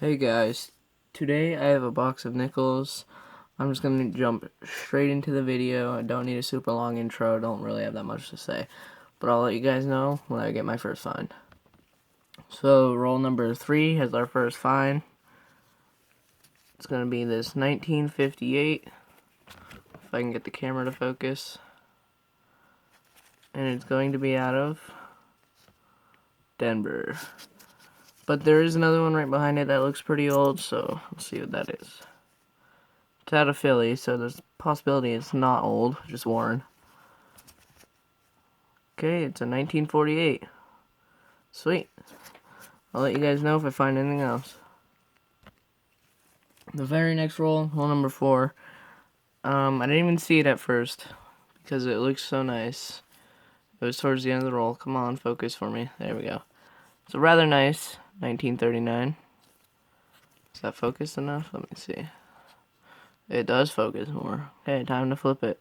Hey guys, today I have a box of nickels. I'm just going to jump straight into the video. I don't need a super long intro, don't really have that much to say. But I'll let you guys know when I get my first find. So roll number 3 has our first find. It's going to be this 1958, if I can get the camera to focus. And it's going to be out of Denver. But there is another one right behind it that looks pretty old, so let's see what that is. It's out of Philly, so there's a possibility it's not old, just worn. Okay, it's a 1948. Sweet. I'll let you guys know if I find anything else. The very next roll number 4. I didn't even see it at first because it looks so nice. It was towards the end of the roll. Come on, focus for me. There we go. It's a rather nice 1939. Is that focused enough? Let me see. It does focus more. Okay, time to flip it.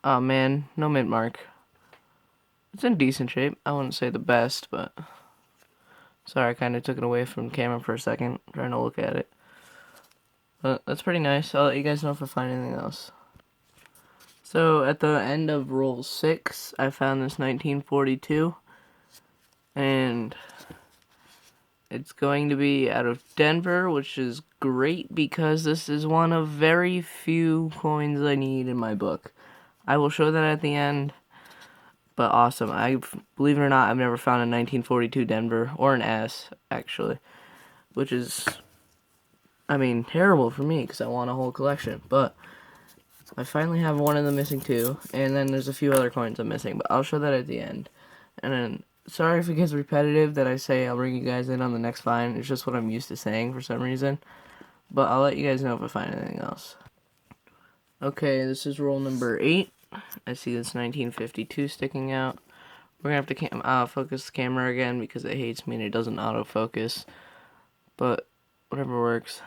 Oh man, no mint mark. It's in decent shape. I wouldn't say the best, but sorry, I kind of took it away from the camera for a second, trying to look at it. But that's pretty nice. I'll let you guys know if I find anything else. So at the end of roll 6, I found this 1942, and it's going to be out of Denver, which is great because this is one of very few coins I need in my book. I will show that at the end, but awesome. Believe it or not, I've never found a 1942 Denver, or an S, actually, which is, I mean, terrible for me because I want a whole collection, but I finally have one of the missing two, and then there's a few other coins I'm missing, but I'll show that at the end. And then, sorry if it gets repetitive that I say I'll bring you guys in on the next find. It's just what I'm used to saying for some reason, but I'll let you guys know if I find anything else. Okay, this is roll number 8. I see this 1952 sticking out. We're gonna have to focus the camera again because it hates me and it doesn't autofocus, but whatever works.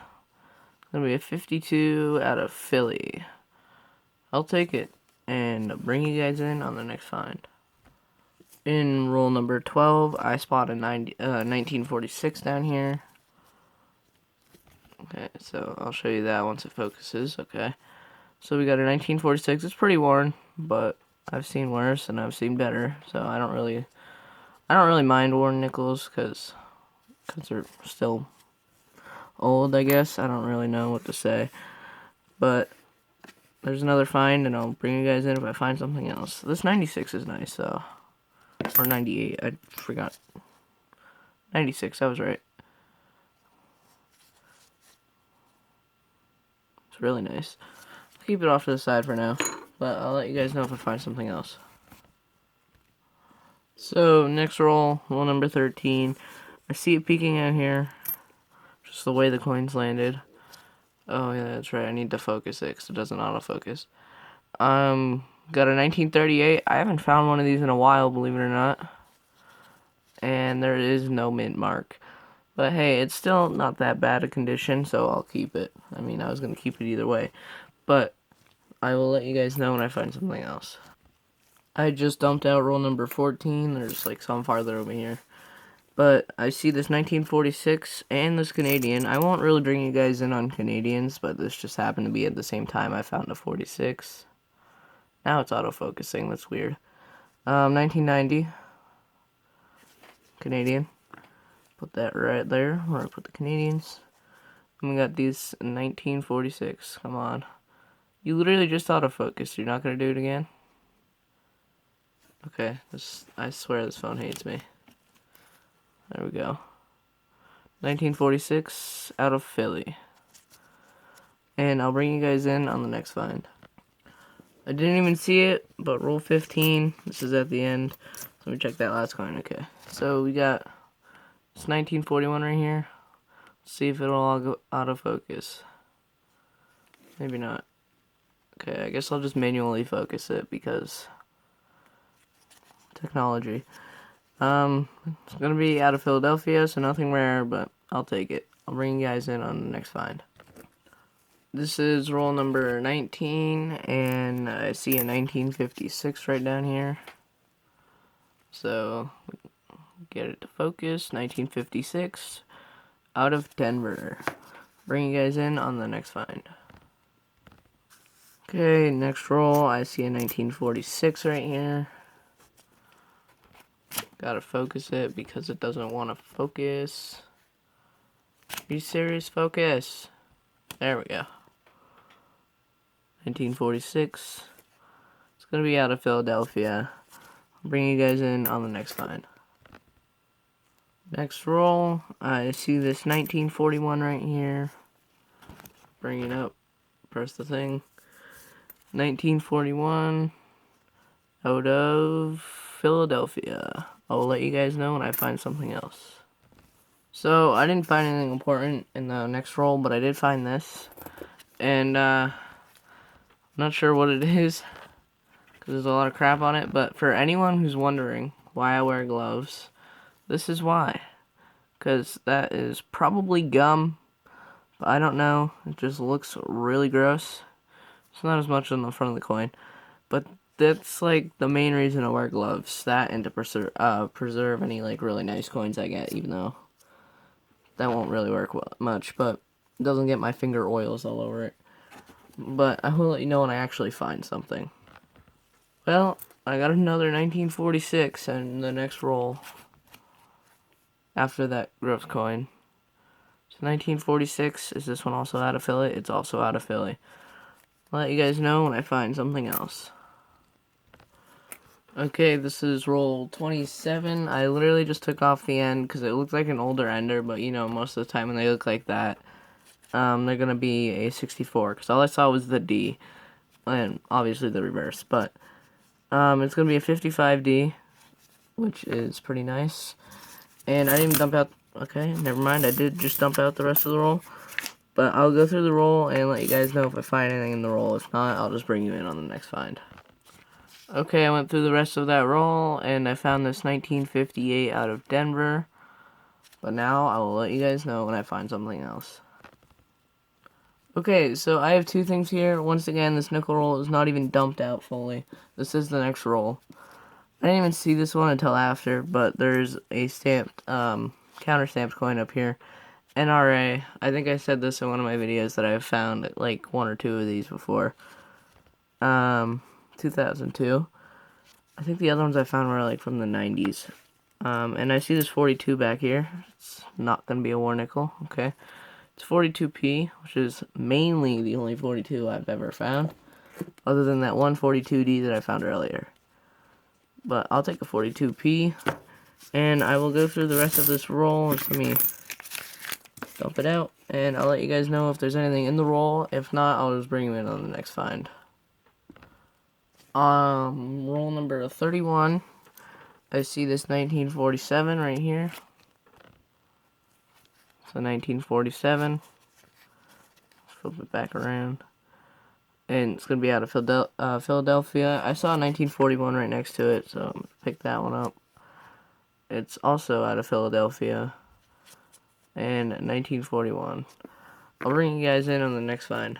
It's gonna be a 52 out of Philly. I'll take it and bring you guys in on the next find. In roll number 12, I spot a 1946 down here. Okay, so I'll show you that once it focuses. Okay, so we got a 1946. It's pretty worn, but I've seen worse and I've seen better, so I don't really mind worn nickels because they're still old, I guess. I don't really know what to say, but there's another find, and I'll bring you guys in if I find something else. This 96 is nice, though. Or 98, I forgot. 96, I was right. It's really nice. I'll keep it off to the side for now, but I'll let you guys know if I find something else. So, next roll number 13. I see it peeking out here. Just the way the coins landed. Oh, yeah, that's right. I need to focus it because it doesn't autofocus. Got a 1938. I haven't found one of these in a while, believe it or not. And there is no mint mark. But hey, it's still not that bad a condition, so I'll keep it. I mean, I was going to keep it either way. But I will let you guys know when I find something else. I just dumped out roll number 14. There's like some farther over here. But I see this 1946 and this Canadian. I won't really bring you guys in on Canadians, but this just happened to be at the same time I found a 46. Now it's autofocusing. That's weird. 1990. Canadian. Put that right there where I put the Canadians. And we got these 1946. Come on. You literally just autofocused. You're not going to do it again? Okay. I swear this phone hates me. There we go. 1946 out of Philly. And I'll bring you guys in on the next find. I didn't even see it, but roll 15. This is at the end. Let me check that last coin. Okay. So we got this 1941 right here. Let's see if it'll all go autofocus. Maybe not. Okay, I guess I'll just manually focus it because technology. It's gonna be out of Philadelphia, so nothing rare, but I'll take it. I'll bring you guys in on the next find. This is roll number 19, and I see a 1956 right down here. So, get it to focus, 1956, out of Denver. Bring you guys in on the next find. Okay, next roll, I see a 1946 right here. Gotta focus it because it doesn't want to focus. Are you serious? Focus. There we go. 1946. It's gonna be out of Philadelphia. I'll bring you guys in on the next find. Next roll, I see this 1941 right here. Bring it up. Press the thing. 1941 out of Philadelphia. I will let you guys know when I find something else. So, I didn't find anything important in the next roll, but I did find this. And, I'm not sure what it is, because there's a lot of crap on it, but for anyone who's wondering why I wear gloves, this is why. Because that is probably gum, but I don't know. It just looks really gross. It's not as much on the front of the coin, but that's like the main reason I wear gloves. That and to preserve any like really nice coins I get, even though that won't really work much, but it doesn't get my finger oils all over it. But I will let you know when I actually find something. Well, I got another 1946 in the next roll after that gross coin. So 1946, is this one also out of Philly? It's also out of Philly. I'll let you guys know when I find something else. Okay, this is roll 27. I literally just took off the end because it looks like an older ender, but you know, most of the time when they look like that, they're going to be a 64, because all I saw was the D, and obviously the reverse, but it's going to be a 55D, which is pretty nice, and I didn't dump out, okay, never mind, I did just dump out the rest of the roll, but I'll go through the roll and let you guys know if I find anything in the roll. If not, I'll just bring you in on the next find. Okay, I went through the rest of that roll, and I found this 1958 out of Denver, but now I will let you guys know when I find something else. Okay, so I have two things here. Once again, this nickel roll is not even dumped out fully. This is the next roll. I didn't even see this one until after, but there's a stamped, counter-stamped coin up here. NRA. I think I said this in one of my videos that I've found, like, one or two of these before. 2002. I think the other ones I found were, like, from the 90s. And I see this 42 back here. It's not going to be a war nickel, okay. It's 42p, which is mainly the only 42 I've ever found, other than that one 42D that I found earlier. But I'll take a 42p, and I will go through the rest of this roll. Just let me dump it out, and I'll let you guys know if there's anything in the roll. If not, I'll just bring you in on the next find. Roll number 31. I see this 1947 right here. So 1947. Flip it back around. And it's going to be out of Philadelphia. I saw 1941 right next to it, so I'm going to pick that one up. It's also out of Philadelphia. And 1941. I'll bring you guys in on the next find.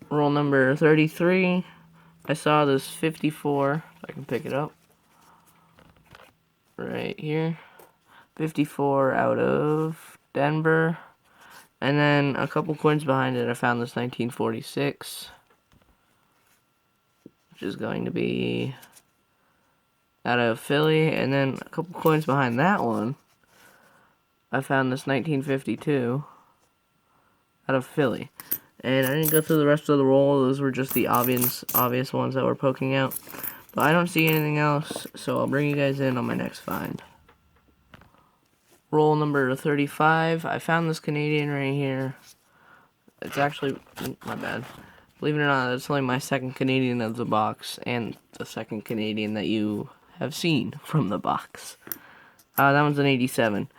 Roll number 33. I saw this 54. If I can pick it up. Right here. 54 out of Denver. And then a couple coins behind it, I found this 1946. Which is going to be out of Philly. And then a couple coins behind that one, I found this 1952 out of Philly. And I didn't go through the rest of the roll. Those were just the obvious ones that were poking out. But I don't see anything else, so I'll bring you guys in on my next find. Roll number 35. I found this Canadian right here. It's actually, my bad. Believe it or not, it's only my second Canadian of the box, and the second Canadian that you have seen from the box. That one's an 87.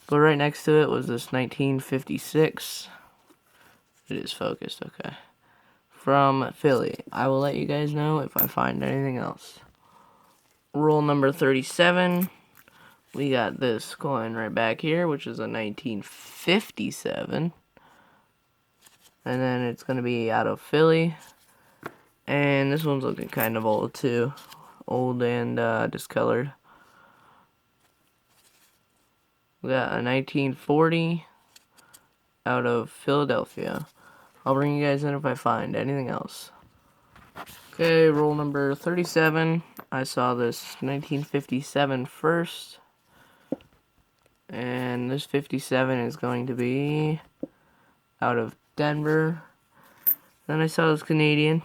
But right next to it was this 1956. It is focused, okay. From Philly. I will let you guys know if I find anything else. Roll number 37. We got this coin right back here, which is a 1957. And then it's going to be out of Philly. And this one's looking kind of old too. old and discolored. We got a 1940 out of Philadelphia. I'll bring you guys in if I find anything else. Okay, roll number 37. I saw this 1957 first. And this 57 is going to be out of Denver. Then I saw this Canadian.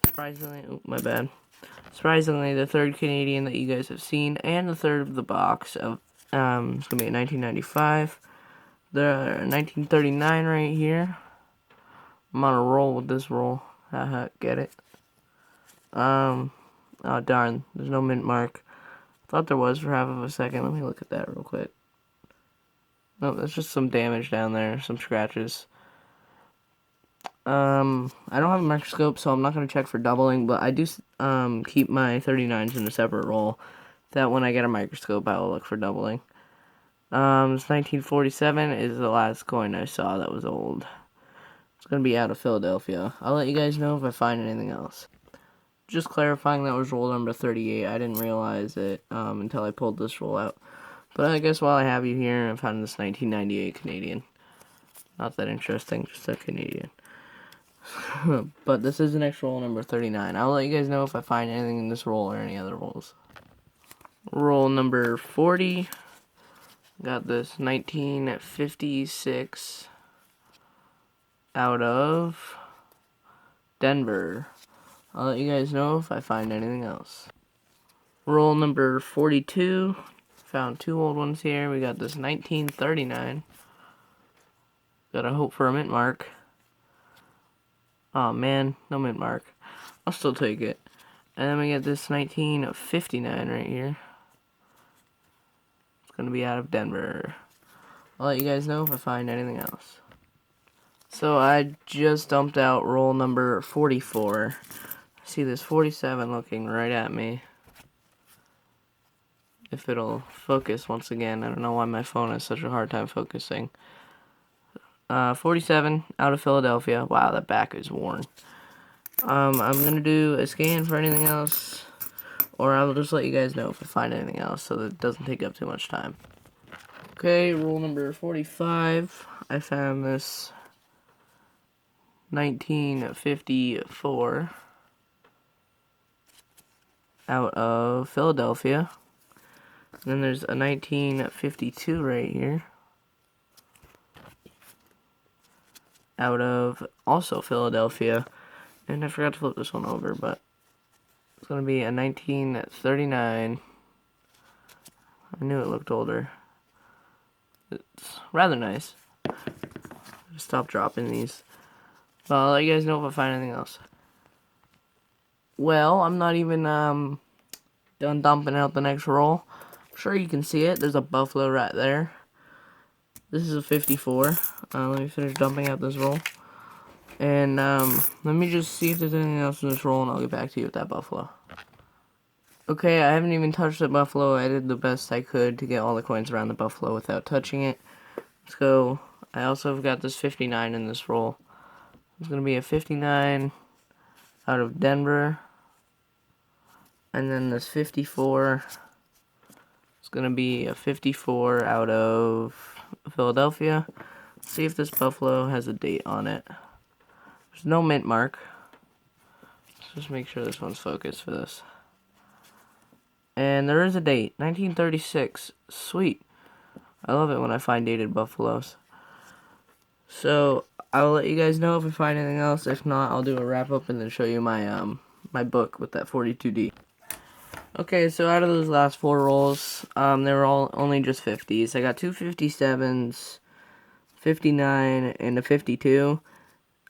Surprisingly, oh, my bad. Surprisingly, the third Canadian that you guys have seen, and the third of the box of, it's going to be a 1995. The 1939 right here. I'm on a roll with this roll. Haha, get it? Oh darn, there's no mint mark. Thought there was for half of a second. Let me look at that real quick. No, there's just some damage down there, some scratches. I don't have a microscope, so I'm not going to check for doubling, but I do keep my 39s in a separate roll. That when I get a microscope, I will look for doubling. This 1947 is the last coin I saw that was old. It's going to be out of Philadelphia. I'll let you guys know if I find anything else. Just clarifying, that was roll number 38. I didn't realize it until I pulled this roll out. But I guess while I have you here, I found this 1998 Canadian. Not that interesting, just a Canadian. But this is the next roll, number 39. I'll let you guys know if I find anything in this roll or any other rolls. Roll number 40. Got this 1956 out of Denver. I'll let you guys know if I find anything else. Roll number 42. Found two old ones here. We got this 1939. Gotta hope for a mint mark. Oh man, no mint mark. I'll still take it. And then we get this 1959 right here. It's gonna be out of Denver. I'll let you guys know if I find anything else. So I just dumped out roll number 44. I see this 47 looking right at me. If it'll focus once again. I don't know why my phone has such a hard time focusing. 47 out of Philadelphia. Wow, that back is worn. I'm going to do a scan for anything else, or I'll just let you guys know if I find anything else so that it doesn't take up too much time. Okay, rule number 45. I found this 1954 out of Philadelphia. And then there's a 1952 right here out of also Philadelphia. And I forgot to flip this one over, but it's going to be a 1939. I knew it looked older. It's rather nice. Stop dropping these. But I'll let you guys know if I find anything else. Well, I'm not even done dumping out the next roll. I'm sure you can see it. There's a buffalo right there. This is a 54. Let me finish dumping out this roll. And let me just see if there's anything else in this roll, and I'll get back to you with that buffalo. Okay, I haven't even touched the buffalo. I did the best I could to get all the coins around the buffalo without touching it. Let's go. I also have got this 59 in this roll. It's going to be a 59 out of Denver. And then this 54 is going to be a 54 out of Philadelphia. Let's see if this buffalo has a date on it. There's no mint mark. Let's just make sure this one's focused for this. And there is a date, 1936. Sweet. I love it when I find dated buffaloes. So I'll let you guys know if I find anything else. If not, I'll do a wrap up and then show you my my book with that 42D. Okay, so out of those last four rolls, they were all only just 50s. I got two 57s, 59, and a 52,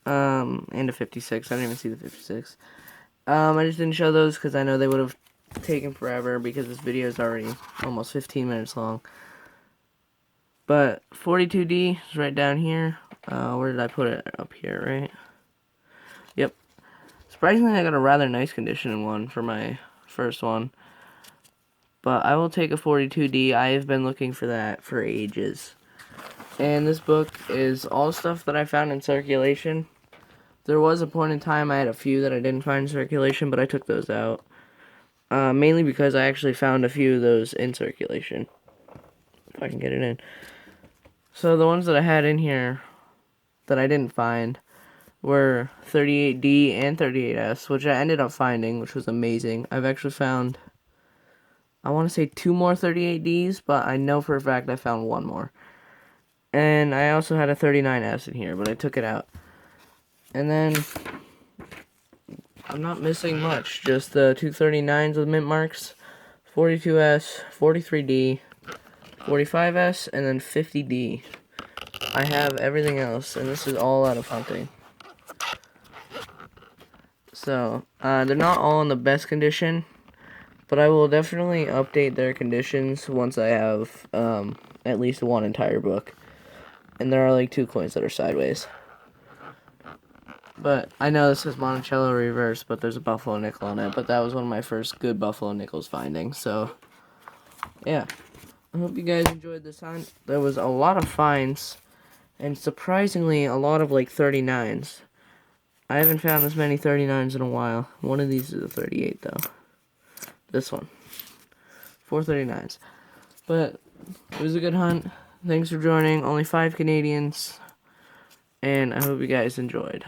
and a 56. I didn't even see the 56. I just didn't show those because I know they would have taken forever because this video is already almost 15 minutes long. But 42D is right down here. Where did I put it? Up here, right? Yep. Surprisingly, I got a rather nice condition one for my first one. But I will take a 42D. I have been looking for that for ages. And this book is all stuff that I found in circulation. There was a point in time I had a few that I didn't find in circulation, but I took those out. mainly because I actually found a few of those in circulation. If I can get it in. So the ones that I had in here that I didn't find were 38D and 38S, which I ended up finding, which was amazing. I've actually found, I want to say 2 more 38Ds, but I know for a fact I found 1 more. And I also had a 39S in here, but I took it out. And then, I'm not missing much, just the 239s with mint marks, 42S, 43D, 45S, and then 50D. I have everything else, and this is all out of hunting. So, they're not all in the best condition, but I will definitely update their conditions once I have at least 1 entire book. And there are like 2 coins that are sideways. But I know this is Monticello reverse, but there's a buffalo nickel on it. But that was one of my first good buffalo nickels findings. So, yeah. I hope you guys enjoyed this hunt. There was a lot of finds, and surprisingly a lot of like 39s. I haven't found as many 39s in a while. One of these is a 38 though. This one. 4 39s. But it was a good hunt. Thanks for joining. Only 5 Canadians. And I hope you guys enjoyed.